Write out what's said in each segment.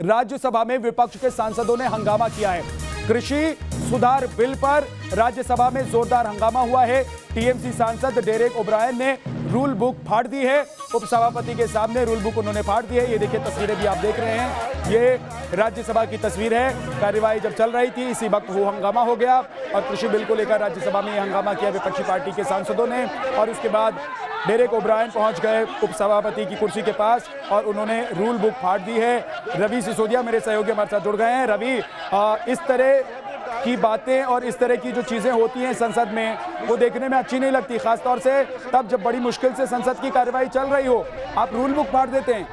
राज्यसभा में विपक्ष के सांसदों ने हंगामा किया है। कृषि सुधार बिल पर राज्यसभा में जोरदार हंगामा हुआ है। टीएमसी सांसद डेरेक ओब्रायन ने रूल बुक फाड़ दी है। उपसभापति के सामने रूल बुक उन्होंने फाड़ दी है। ये देखिए, तस्वीरें भी आप देख रहे हैं, ये राज्यसभा की तस्वीर है। कार्यवाही जब चल रही थी, इसी वक्त वो हंगामा हो गया और कृषि बिल को लेकर राज्यसभा में हंगामा किया विपक्षी पार्टी के सांसदों ने। और उसके बाद डेरेक ओब्रायन पहुंच गए उपसभापति की कुर्सी के पास और उन्होंने रूल बुक फाड़ दी है। रवि सिसोदिया मेरे सहयोगी हमारे साथ जुड़ गए हैं। रवि, इस तरह की बातें और इस तरह की जो चीजें होती हैं संसद में, वो देखने में अच्छी नहीं लगती, खासतौर से तब जब बड़ी मुश्किल से संसद की कार्यवाही चल रही हो, आप रूल बुक फाड़ देते हैं।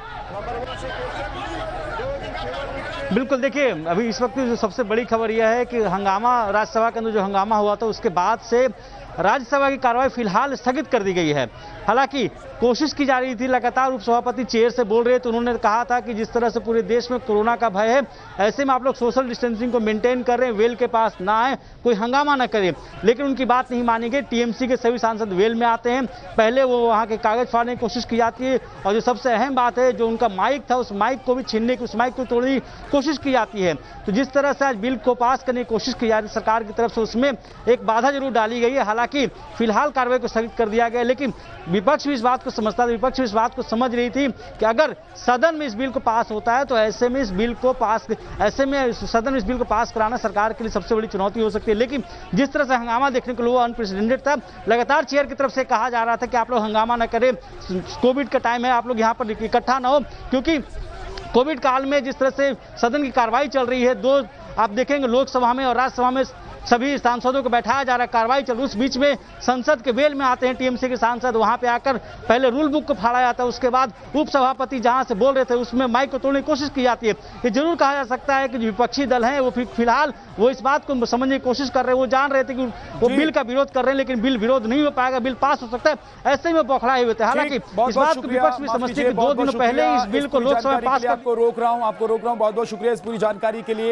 बिल्कुल, देखिए अभी इस वक्त जो सबसे बड़ी खबर यह है कि हंगामा, राज्यसभा के अंदर जो हंगामा हुआ था उसके बाद से राज्यसभा की कार्रवाई फिलहाल स्थगित कर दी गई है। हालांकि कोशिश की जा रही थी, लगातार उपसभापति चेयर से बोल रहे थे, उन्होंने कहा था कि जिस तरह से पूरे देश में कोरोना का भय है, ऐसे में आप लोग सोशल डिस्टेंसिंग को मेंटेन कर रहे हैं, वेल के पास ना आए, कोई हंगामा ना करें। लेकिन उनकी बात नहीं मानी गई। टीएमसी के सभी सांसद वेल में आते हैं, पहले वो वहाँ के कागज फाड़ने की कोशिश की जाती है और जो सबसे अहम बात है, जो उनका माइक था उस माइक को भी छीनने की, उस माइक को तोड़ने की कोशिश की जाती है। तो जिस तरह से आज बिल को पास करने की कोशिश की जा रही है सरकार की तरफ से, उसमें एक बाधा जरूर डाली गई है। हालांकि फिलहाल कार्रवाई को स्थगित कर दिया गया, लेकिन विपक्ष भी इस बात को समझता था, विपक्ष भी इस बात को समझ रही थी कि अगर सदन में इस बिल को पास होता है तो ऐसे में सदन में इस बिल को पास कराना सरकार के लिए सबसे बड़ी चुनौती हो सकती है। लेकिन जिस तरह से हंगामा देखने को लोग अनप्रेसिडेंटेड था, लगातार चेयर की तरफ से कहा जा रहा था कि आप लोग हंगामा न करें, कोविड का टाइम है, आप लोग यहाँ पर इकट्ठा ना हो, क्योंकि कोविड काल में जिस तरह से सदन की कार्रवाई चल रही है, दो आप देखेंगे लोकसभा में और राज्यसभा में सभी सांसदों को बैठाया जा रहा है, कार्रवाई चल, उस बीच में संसद के वेल में आते हैं टीएमसी के सांसद, वहां पे आकर पहले रूल बुक को फाड़ा जाता है, उसके बाद उपसभापति जहां से बोल रहे थे उसमें माइक को तोड़ने की कोशिश की जाती है। ये जरूर कहा जा सकता है कि जो विपक्षी दल हैं वो फिलहाल वो इस बात को समझने की कोशिश कर रहे हैं, वो जान रहे थे कि वो बिल का विरोध कर रहे हैं, लेकिन बिल विरोध नहीं हो पाएगा, बिल पास हो सकता है, ऐसे में बौखलाए हुए थे। हालांकि इस बात को विपक्ष भी समझते हैं कि 2 दिनों पहले इस बिल को लोकसभा में पास कर। आपको रोक रहा हूँ, बहुत बहुत शुक्रिया इस पूरी जानकारी के लिए।